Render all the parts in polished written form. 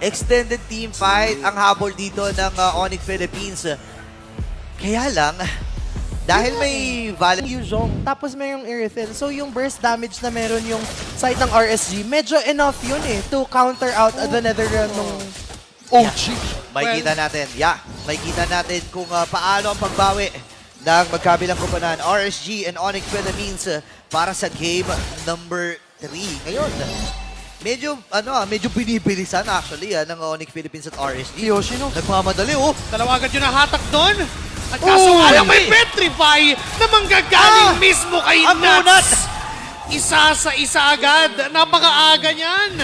extended team fight ang habol dito ng Onyx Philippines. Kaya lang, dahil may valid Yuzhong, tapos may yung Irithel. So yung burst damage na meron yung side ng RSG, medyo enough yun to counter out the Netherrealm ng OG. Makikita natin, makikita natin kung paano ang pagbawi ng magkabilang kumpanan, RSG and Onyx Philippines para sa game number 3. Ngayon, medyo binibilisan actually ng Onyx Philippines at RSG. Yoshino. Nagmamadali, Dalawa agad yung nahatak doon. At kaso nga lang may petrify na manggagaling mismo kay Nuts. Isa sa isa agad. Napakaaga niyan.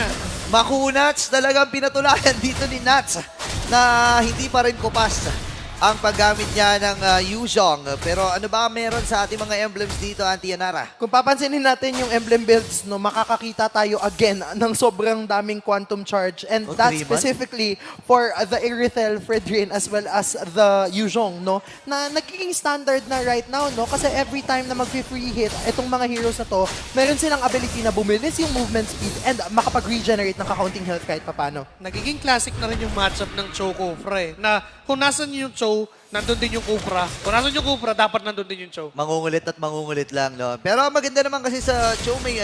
Makunats talagang pinatulayan dito ni Nuts na hindi pa rin kupas ang paggamit niya ng Yuzhong. Pero ano ba meron sa ating mga emblems dito, Auntie Yanara? Kung papansinin natin yung emblem builds, makakakita tayo again ng sobrang daming quantum charge. And that's specifically for the Irithel, Fredrin, as well as the Yuzhong, na nagiging standard na right now, kasi every time na mag-free hit, itong mga heroes na to, meron silang ability na bumilis yung movement speed and makapag-regenerate ng kakaunting health kahit papano. Nagiging classic na rin yung matchup ng Choco, Fre. Na kung nasan yung Choco, nandun din yung Kupra. Kung nasan yung Kupra, dapat nandun din yung Choco. Mangungulit at mangungulit lang, no? Pero maganda naman kasi sa Cho may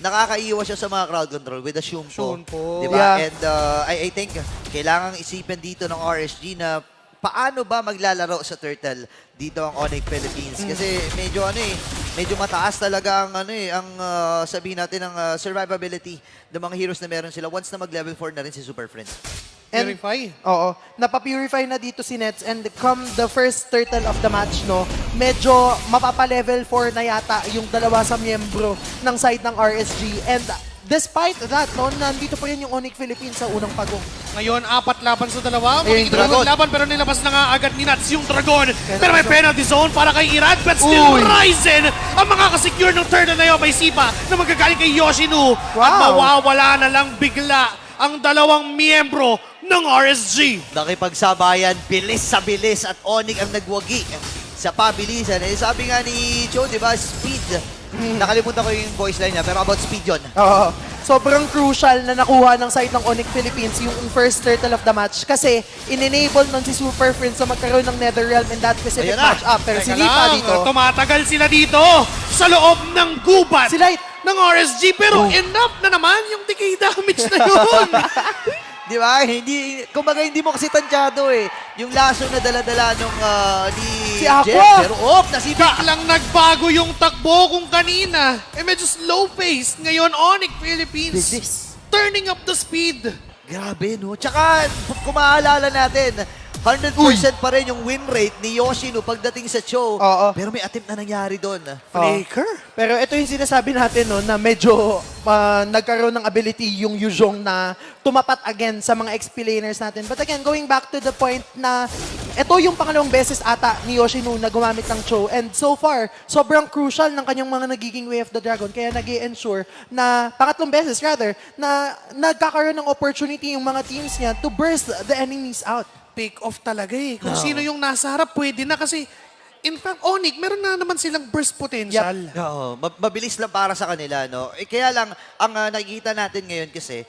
nakakaiwas siya sa mga crowd control with the Shunpo. Diba? Yeah. And I think kailangang isipin dito ng RSG na paano ba maglalaro sa Turtle dito ang Onyx Philippines. Kasi medyo mataas talaga ang sabihin natin ang survivability ng mga heroes na meron sila once na mag-level 4 na rin si Super Friends. And, Purify. Oo. Napapurify na dito si Nets and come the first turtle of the match, medyo mapapa-level 4 na yata yung dalawa sa miyembro ng side ng RSG. And despite that, nandito pa rin yung Onyx Philippines sa unang pagong. Ngayon, 4 laban sa dalawa. Ayun, Dragon. Laban pero nilabas na nga agad ni Nuts yung Dragon. Pero may penalty zone para kay Irad. But still, Ryzen ang makakasecure ng turtle na yun. May sipa na magagaling kay Yoshino. At mawawala na lang bigla ang dalawang miyembro ng RSG. Nakipagsabayan, bilis sa bilis at Onyx ang nagwagi sa pabilisan. Sabi nga ni Cho, di ba, speed. Nakalimutan ko yung voice line niya, pero about speed yun. Oo. Sobrang crucial na nakuha ng side ng Onyx Philippines yung first turtle of the match kasi in-enable nun si Super Friends na magkaroon ng Netherrealm in that specific match-up. Pero si Lipa dito, tumatagal sila dito sa loob ng gubat si Light, ng RSG. Pero enough na naman yung decay damage na yun. Di ba? Kumbaga hindi mo kasi tansyado yung laso na dala-dala nung ni Si Aqua! Jeff. Pero nasiba! Biglang nagbago yung takbo kung kanina. Medyo slow pace. Ngayon, Onyx Philippines turning up the speed. Grabe, no? Tsaka, kung maaalala natin, 100% pa rin yung win rate ni Yoshino pagdating sa Cho. Oo. Pero may attempt na nangyari doon. Flaker? Pero ito yung sinasabi natin na medyo nagkaroon ng ability yung Yuzhong na tumapat again sa mga XP laners natin. But again, going back to the point na ito yung pangalawang beses ata ni Yoshino na gumamit ng Cho. And so far, sobrang crucial ng kanyang mga nagiging Way of the Dragon. Kaya nag-i-ensure na, pangatlong beses rather, na nagkakaroon ng opportunity yung mga teams niya to burst the enemies out. Take off talaga Kung sino yung nasa harap, pwede na kasi in fact, Onyx, meron na naman silang burst potential. Oo, mabilis lang para sa kanila, no? Kaya lang, ang nakikita natin ngayon kasi,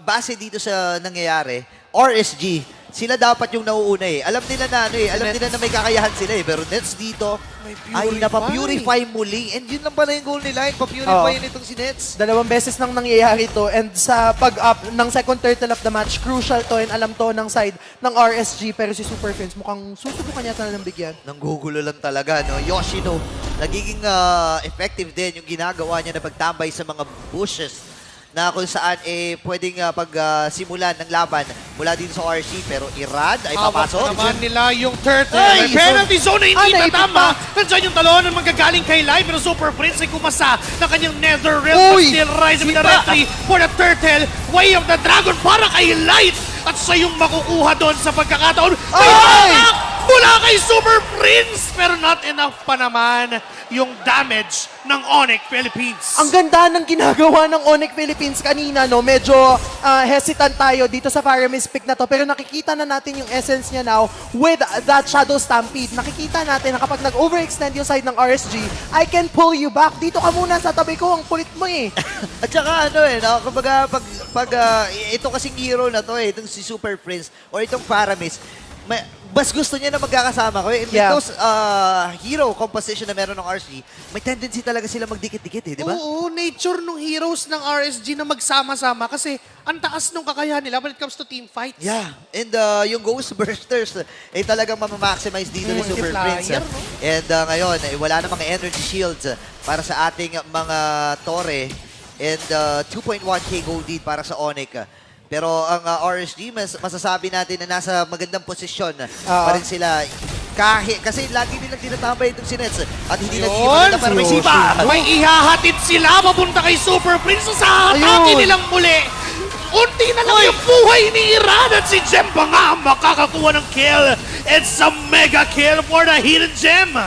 base dito sa nangyayari, RSG, sila dapat yung nauuna Alam nila na alam nila na may kakayahan sila Pero Nets dito ay napapurify muli. And yun lang pala yung goal nila, papurify yun itong si Nets. Dalawang beses nang nangyayari to and sa pag-up ng second turtle of the match, crucial to and alam to ng side ng RSG. Pero si Super Friends mukhang susubukan niya talagang bigyan. Nanggugulo lang talaga, no? Yoshino, nagiging effective din yung ginagawa niya na pagtambay sa mga bushes na kung saan pwedeng pagsimulan ng laban mula din sa RSG. Pero Irad ay papasok. Hawak naman nila yung turtle. Ay, May penalty zone na hindi natama. naipit Nandiyan yung talon ng magagaling kay Lai. Pero Super Prince ay kumasa na kanyang Netherrealm. But still rise with the retry for the turtle. Way of the Dragon para kay Light. At siya yung makukuha doon sa pagkakataon. May Bumubula kay Super Prince! Pero not enough pa naman yung damage ng Onyx Philippines. Ang ganda ng ginagawa ng Onyx Philippines kanina, no? Medyo hesitant tayo dito sa Faramis pick na to. Pero nakikita na natin yung essence niya now with that Shadow Stampede. Nakikita natin na kapag nag-overextend yung side ng RSG, I can pull you back. Dito ka muna sa tabi ko, ang kulit mo eh. At saka ano no, kumbaga pag ito kasing hero na to itong si Super Prince or itong Paramis, mas gusto niya na magkakasama ko. And Yeah. those hero composition na meron ng RSG, may tendency talaga sila magdikit-dikit di ba? Oo, nature ng heroes ng RSG na magsama-sama kasi ang taas ng kakayahan nila when it comes to team fights. Yeah, and yung Ghost Bursters talagang mamamaximize dito ni Super Multiplier, Prince. no? And ngayon, wala na mga energy shields para sa ating mga Torre. And 2.1k gold lead para sa Onyx. Pero ang RSG, masasabi natin na nasa magandang posisyon pa rin sila. Kasi lagi nilang tinatambay itong si Nets at hindi nagiging para may si sipa. May ihahatid sila papunta kay Super Prince sa atake Ayun. nilang muli. Unti na lang yung buhay ni Iran at si Gem pa nga ang makakakuha ng kill. It's a mega kill for the Hidden Gem.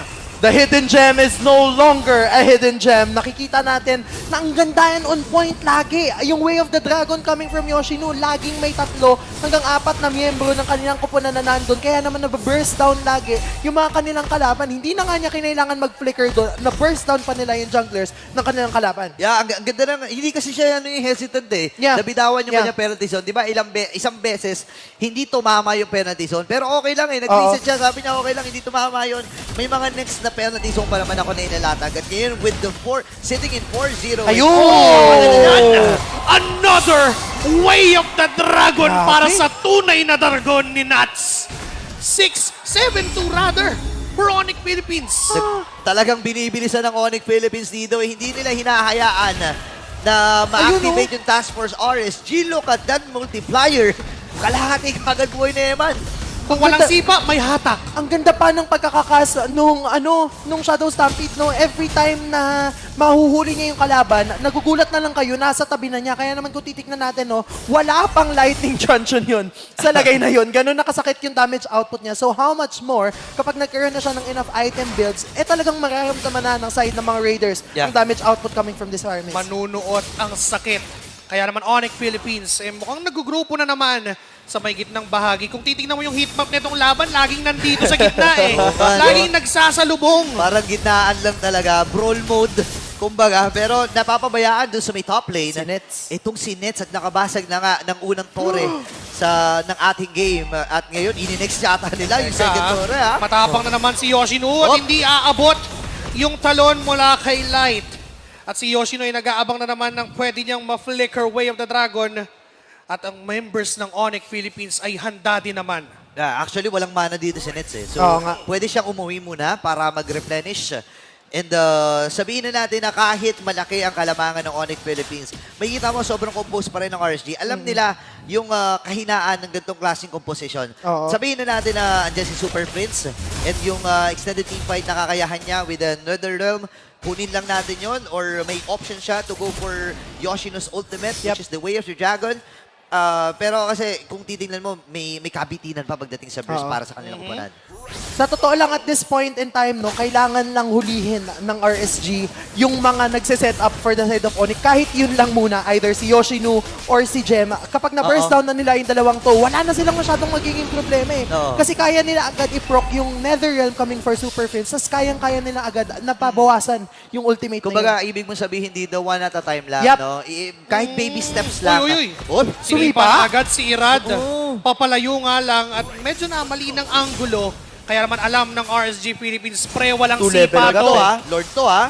The hidden gem is no longer a hidden gem. Nakikita natin na ang ganda yan on point lagi. Yung Way of the Dragon coming from Yoshino, laging may 3 hanggang 4 na miyembro ng kanilang kupunan na nandun. Kaya naman nababurst down lagi yung mga kanilang kalaban. Hindi na nga niya kinailangan mag-flicker doon. Na-burst down pa nila yung junglers ng kanilang kalaban. Yeah, ang ganda ng, hindi kasi siya yung hesitant eh. Yeah. Nabitawan yung Yeah. kanya penalty zone. Di ba, isang beses, hindi tumama yung penalty zone. Pero okay lang eh, nag-reset siya. Sabi niya, okay lang, hindi tumama yun. May mga next na penalty zone pa naman ako na inalatag. At ngayon, with the 4, sitting in 4-0. Ayun! Another Way of the Dragon Grabe. para sa tunay na dragon ni Nats. 6-7-2 rather for Onyx Philippines. Talagang binibilisan ng Onyx Philippines dito. Hindi nila hinahayaan na ma-activate yung Task Force RSG. Look at that multiplier. Kalahati kagad buhay na Eman. Kung walang sipa, may hatak. Ang ganda pa ng pagkakakas nung Shadow Stampede, no? Every time na mahuhuli niya yung kalaban, nagugulat na lang kayo, nasa tabi na niya. Kaya naman kung titignan natin, no, wala pang lightning truncheon yun sa lagay na yun. Ganun nakasakit yung damage output niya. So how much more kapag nagkaroon na siya ng enough item builds, talagang mararamdaman na ng side ng mga Raiders ang damage output coming from this army. Manunuot ang sakit. Kaya naman Onyx Philippines, mukhang nagugrupo na naman sa may gitnang bahagi. Kung titingnan mo yung heatmap nitong laban, laging nandito sa gitna eh. Laging nagsasalubong. Parang gitnaan lang talaga. Brawl mode, kumbaga. Pero napapabayaan doon sa may top lane. Si Nets. Itong si Nets at nakabasag na nga ng unang tore ng ating game. At ngayon, ininext yata nila yung second tore. Ha? Matapang na naman si Yoshino at hindi aabot yung talon mula kay Light. At si Yoshino ay nag-aabang na naman ng pwede niyang ma-flicker Way of the Dragon. At ang members ng Onyx Philippines ay handa din naman. Yeah, actually, walang mana dito si Nets eh. So, Oo nga. pwede siyang umuwi muna para mag-replenish. And sabihin na natin na kahit malaki ang kalamangan ng Onyx Philippines, may kita mo sobrang compose pa rin ng RSG. Alam nila yung kahinaan ng ganitong klaseng composition. Oo. Sabihin na natin na andyan si Super Prince and yung extended team fight na kakayahan niya with the NetherRealm. Kunin lang natin yon or may option siya to go for Yoshino's ultimate, which is the Way of the Dragon. Pero kasi kung titingnan mo, may kabitinan pa pagdating sa burst para sa kanilang kupunan. Sa totoo lang at this point in time, no, kailangan lang hulihin ng RSG yung mga nagsiset up for the side of Onyx. Kahit yun lang muna, either si Yoshino or si Gem. Kapag na-burst down na nila yung dalawang to, wala na silang masyadong magiging problema eh. Oo. Kasi kaya nila agad i-proc yung NetherRealm coming for Super Prince. Tapos kayang-kaya nila agad napabawasan yung ultimate na yun. Kumbaga, ibig mong sabihin dito, one at a time lang, Yup. no? Kahit baby steps lang. Uy. Oh, Sumipa agad si Irad. Oo. Papalayo nga lang at medyo na mali ng anggulo. Kaya naman alam ng RSG Philippines, pre walang sipa talaga to. to, ha? Lord to, ha?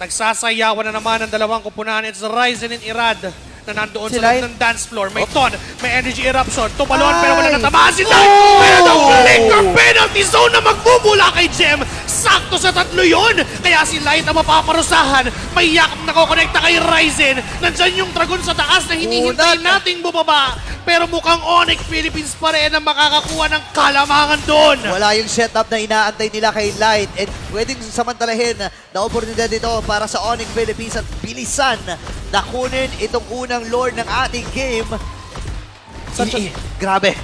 Nagsasayawan na naman ang dalawang kupunan. It's Ryzen and Irad na nandoon Si sa Light. loob ng dance floor. May ton, may energy eruption. Tumalon pero wala Ay. natamaan si Light. Pero the flicker penalty zone na magbubula kay Gem. Sakto sa 3 yun. Kaya si Light ang mapaparusahan. May yakap na kokonekta kay Ryzen. Nandyan yung dragon sa taas na hinihintay nating bumaba. Pero mukhang Onyx Philippines pa rin ang makakakuha ng kalamangan doon. Wala yung setup na inaantay nila kay Light and pwedeng samantalahin na oportunidad dito para sa Onyx Philippines at bilisan na kunin itong unang lord ng ating game. Grabe.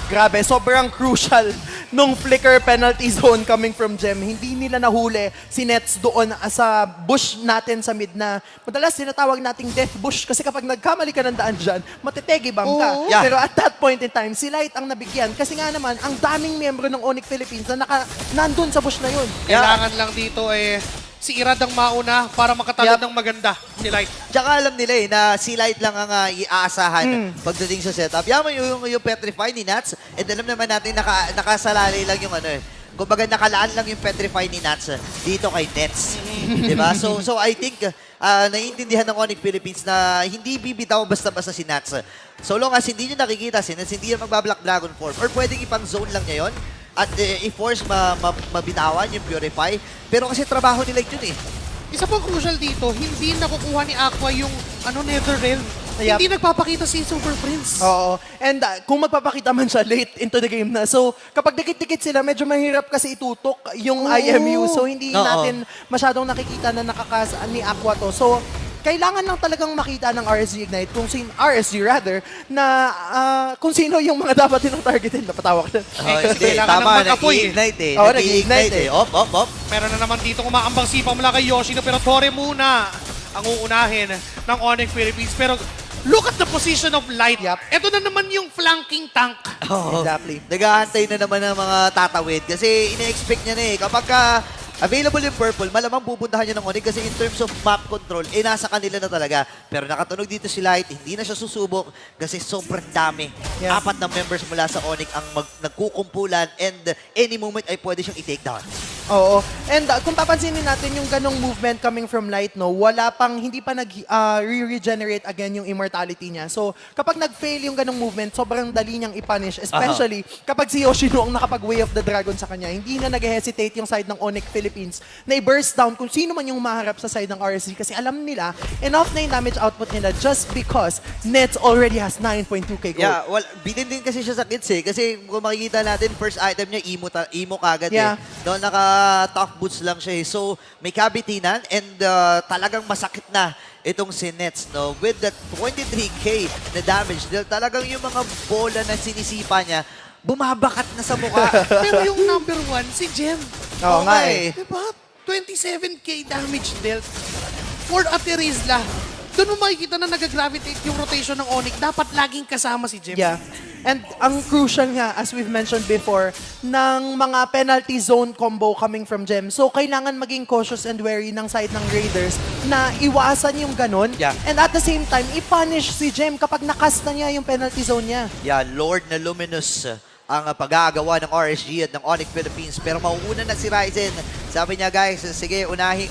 Grabe, sobrang crucial nung flicker penalty zone coming from Gem, hindi nila nahuli si Nets doon sa bush natin sa mid na madalas tinatawag nating death bush kasi kapag nagkamali ka ng daan dyan, matitegi bang ka. Oo. Yeah. Pero at that point in time, si Light ang nabigyan kasi nga naman, ang daming miyembro ng Onyx Philippines na nandun sa bush na yun. Kailangan lang dito si Irad ang mauna para makatalon Yup. ng maganda ni Light. Tsaka alam nila na si Light lang ang iaasahan pagdating sa setup. Yaman yung Petrify ni Nats, and alam naman natin nakasalalay lang yung kumbaga nakalaan lang yung Petrify ni Nats dito kay Nets. Diba? So I think naiintindihan ng Onyx Philippines na hindi bibitaw basta-basta si Nats. So long as hindi nyo nakikita si Nats, hindi yan magbablock Dragon Form or pwedeng ipang zone lang niya yun at i-force mabitawan yung Purify. Pero kasi trabaho nila yun eh. Isa pang crucial dito, hindi nakukuha ni Aqua yung Netherrealm. Yup. Hindi nagpapakita si Super Prince. Oo. And kung magpapakita man siya late into the game na. So, kapag dikit-dikit sila, medyo mahirap kasi itutok yung IMU. So, hindi Oo. natin masyadong nakikita na ni Aqua to. So, kailangan lang talagang makita ng RSG Ignite kung sino yung mga dapat nilang targetin. Napatawa ka na. Hindi, kailangan tama, ng mag-apoy nag-ignite eh. Oo, Nag-ignite nag-ignite eh. Op. Meron na naman dito kumaambang sipa mula kay Yoshino pero Torre muna ang uunahin ng Onyx Philippines. Pero look at the position of Light. Yup. Ito na naman yung flanking tank. Oo. Exactly. Nag-aantay na naman ng mga tatawid kasi ina-expect niya na eh. Kapag available yung purple, malamang pupuntahan niya ng Onyx kasi in terms of map control, nasa kanila na talaga. Pero nakatunog dito si Light, hindi na siya susubok kasi sobrang dami. Yeah. 4 na members mula sa Onyx ang nagkukumpulan and any moment ay pwede siyang i-take down. Oo. And kung papansinin natin yung ganong movement coming from Light, no, hindi pa nag-regenerate again yung immortality niya. So, kapag nag-fail yung ganong movement, sobrang dali niyang i-punish. Especially kapag si Yoshino ang nakapag-Way of the Dragon sa kanya, hindi na nag-hesitate yung side ng Onyx Philippines na i-burst down kung sino man yung maharap sa side ng RSG kasi alam nila, enough na yung damage output nila just because Nets already has 9.2k gold. Yeah, bilin din kasi siya sa kids eh. Kasi kung makikita natin, first item niya, emo kagad Yeah. eh. Doon naka-tough boots lang siya eh. So, may kabitinan and talagang masakit na itong si Nets, no? With that 23k na damage, talagang yung mga bola na sinisipa niya, bumabakat na sa mukha. Pero yung number 1, si Gem. Oo nga eh. Diba? 27k damage dealt. For Ate Rizla, doon mo makikita na nag-gravitate yung rotation ng Onyx. Dapat laging kasama si Gem. Yeah. And ang crucial nga, as we've mentioned before, ng mga penalty zone combo coming from Gem. So, kailangan maging cautious and wary ng side ng Raiders na iwasan yung ganun. Yeah. And at the same time, i-punish si Gem kapag nakas na niya yung penalty zone niya. Yeah, Lord na Luminous ang pag-aagawa ng RSG at ng Onyx Philippines. Pero mauuna na si Ryzen. Sabi niya, guys, sige, unahin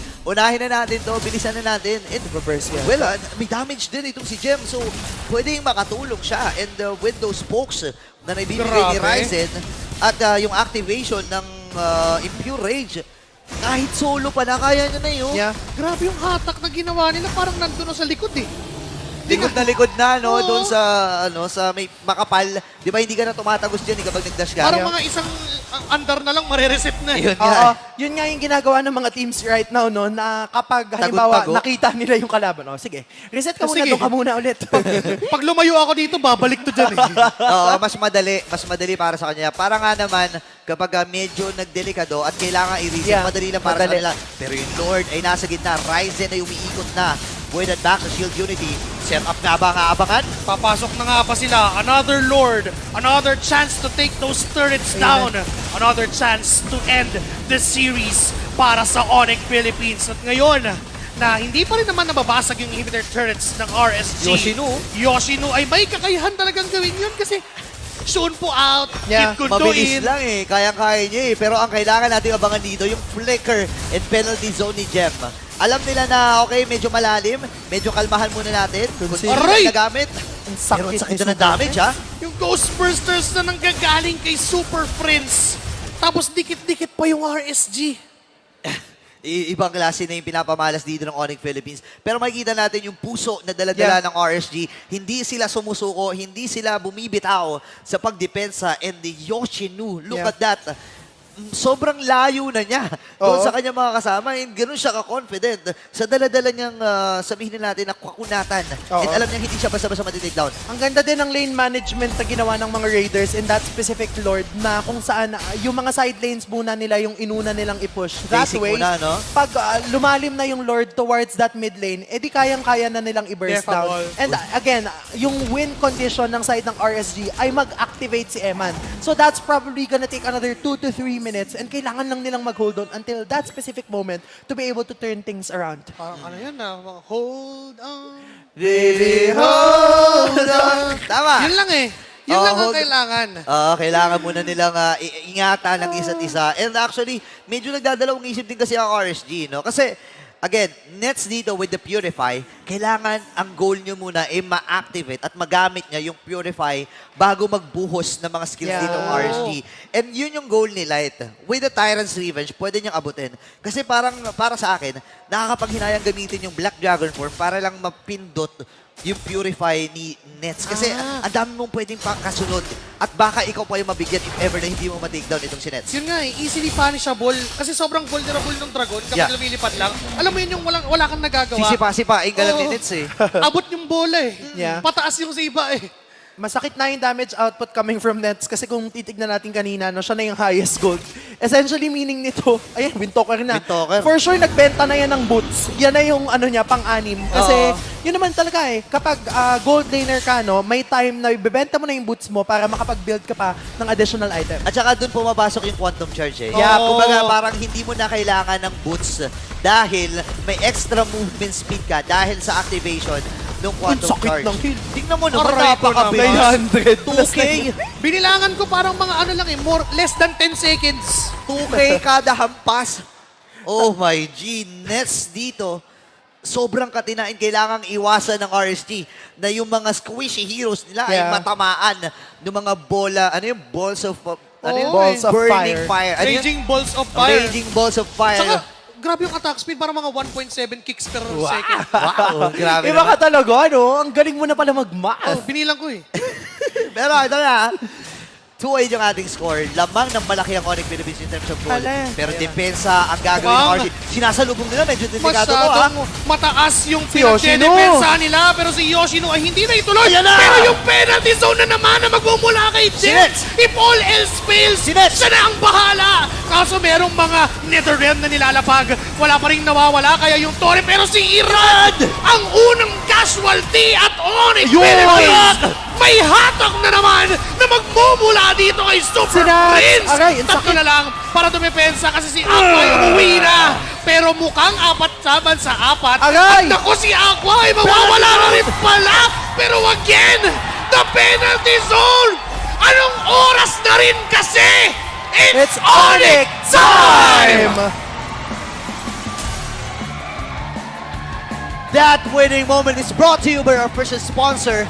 na natin to, bilisan na natin. And, Reverse yan. well, may damage din itong si Gem. So, pwedeng makatulong siya. And with those pokes na naibibigay ni Grabe. Ryzen at yung activation ng Impure Rage, kahit solo pa na, kaya niya na yun. Yeah. Grabe yung hatak na ginawa nila. Parang nandun na sa likod eh. Likod na, no? Oo. Doon sa may makapal. Di ba hindi ka na tumatagos dyan kapag nag-dash ka? Parang mga isang andar na lang marireset na. Yun Oo, nga. yun nga yung ginagawa ng mga teams right now, no, na kapag halimbawa Tago-tago. nakita nila yung kalaban, oh, sige, reset ka muna, Sige. doon ka muna ulit. Pag lumayo ako dito, babalik to dyan eh. Oo, mas madali para sa kanya. Para nga naman, kapag medyo nagdelikado at kailangan i-reset, Yeah, madali lang para madali. sa kanila. Pero yung Lord ay nasa gitna. Ryzen ay umiikot na. Voided back sa Shield Unity. Set up na ba ang aabangan? Papasok na nga pa sila. Another Lord. Another chance to take those turrets down. Another chance to end the series para sa Onyx Philippines. At ngayon, na hindi pa rin naman nababasag yung inhibitor turrets ng RSG. Yoshino ay may kakayahan talagang gawin yun kasi Shun po out, Yeah, Kid Kundo Mabilis in. lang eh. Kaya-kaya niya eh. Pero ang kailangan natin abangan dito, yung flicker and penalty zone ni Gem. Alam nila na, okay, medyo malalim. Medyo kalmahan muna natin. Kung sino Aray! na nagamit. Ang Pero ang sakit na ng damage, ha? Yung Ghost Bursters na nanggagaling kay Super Prince. Tapos dikit-dikit pa yung RSG. Ibang klase na yung pinapamalas dito ng Onyx Philippines. Pero makikita natin yung puso na dala-dala ng RSG. Hindi sila sumusuko, hindi sila bumibitaw sa pagdepensa. And the Yoshinu, look Yeah. at that. sobrang layo na niya doon Oo. sa kanyang mga kasama. And ganun siya ka-confident sa dala-dala niyang sabihin natin na kakunatan. Oo. And alam niya hindi siya basta-basta matitake down. Ang ganda din ng lane management na ginawa ng mga Raiders in that specific Lord na kung saan yung mga side lanes muna nila yung inuna nilang i-push. That Basic way, muna, no? pag lumalim na yung Lord towards that mid lane, edi kayang-kaya na nilang i-burst down. Defable. And again, yung win condition ng side ng RSG ay mag-activate si Eman. So that's probably gonna take another 2 to 3 minutes and kailangan lang nilang mag-hold on until that specific moment to be able to turn things around. Parang ano yan na, hold on. Really hold on. Tama. Yun lang eh. Yun Oo, lang ang hold- kailangan. Kailangan muna nilang ingatan ng isa't isa. And actually, medyo nagdadalawang isip din kasi ang RSG, no? Kasi, again, Nets dito with the Purify, kailangan ang goal nyo muna ay ma-activate at magamit niya yung Purify bago magbuhos ng mga skills Yeah. dito ng RSG. And yun yung goal ni Light. With the Tyrant's Revenge, pwede niyang abutin. Kasi para sa akin, nakakapaghinayang gamitin yung Black Dragon Form para lang mapindot yung Purify ni Nets. Kasi ang dami mong pwedeng kasunod. At baka ikaw pa yung mabigyan if ever na hindi mo ma-takedown itong si Nets. Yun nga eh, easily punishable. Kasi sobrang vulnerable ng Dragon kapag Yeah. lumilipad lang. Alam mo yun yung wala kang nagagawa. Sisipa-sipain ka lang ni Oo. Nets eh. Abot yung bola eh. Yeah. Pataas yung sa iba eh. Masakit na yung damage output coming from Nets kasi kung titignan natin kanina, no, siya na yung highest gold. Essentially meaning nito, ayan, Windtalker na. Windtalker. For sure, nagbenta na yan ng boots. Yan na yung ano niya, pang-anim. Kasi yun naman talaga eh, kapag gold laner ka, no, may time na ibebenta mo na yung boots mo para makapag-build ka pa ng additional item. At saka doon pumapasok yung quantum charge eh. Yeah, Oo. Kumbaga parang hindi mo na kailangan ng boots dahil may extra movement speed ka dahil sa activation ng quantum sakit charge. ng heal. Tingnan mo naman, Aray ko napakabilis. 900. 2K. Binilangan ko parang mga ano lang eh, less than 10 seconds. 2K kada hampas. Oh my G, Nets dito. Sobrang katinain. Kailangang iwasan ng RSG na yung mga squishy heroes nila ay Yeah. matamaan ng mga bola. Ano yung balls of... ano yung Balls of burning fire. fire. Ano yun? Raging balls of fire. Raging balls of fire. Saka, grabe yung attack speed, parang mga 1.7 kicks per second. Wow, grabe Iba naman. ka talaga, no? Ang galing mo na pala mag-math. Oh, binilang ko eh. Pero ito na, 2-8 yung ating score. Lamang ng malaki ang Onyx Philippines in terms of goal. Hala. Pero depensa ang gagawin ng Mukhang- RG. Sinasalubong nila, medyo delikado to ha. Masyadong mataas yung Si Yoshino. pinagdedepensa nila, pero si Yoshino ay hindi na ituloy. Ayan na! Pero yung penalty zone na naman na magmumula kay Si Jets, Nets. if all else fails, Si Nets. siya na ang bahala. Kaso merong mga Netherrealm na nilalapag. Wala pa rin nawawala, kaya yung Torre. Pero si Irad, ang unang casualty at Onyx Yun! Philippines, may hatak na naman na magmumula dito kay Super Sinats. Prince. Aray, ang Tatlo sakit. na lang para dumepensa kasi si Aqua ay umuwi na. Pero mukhang apat saban sa apat. Aray! At naku, si Aqua ay mawawala na rin pala. Pero again, the penalty zone. Anong oras na rin kasi? It's Onyx time! That winning moment is brought to you by our first sponsor,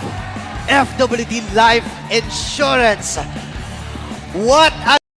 FWD Life Insurance. What a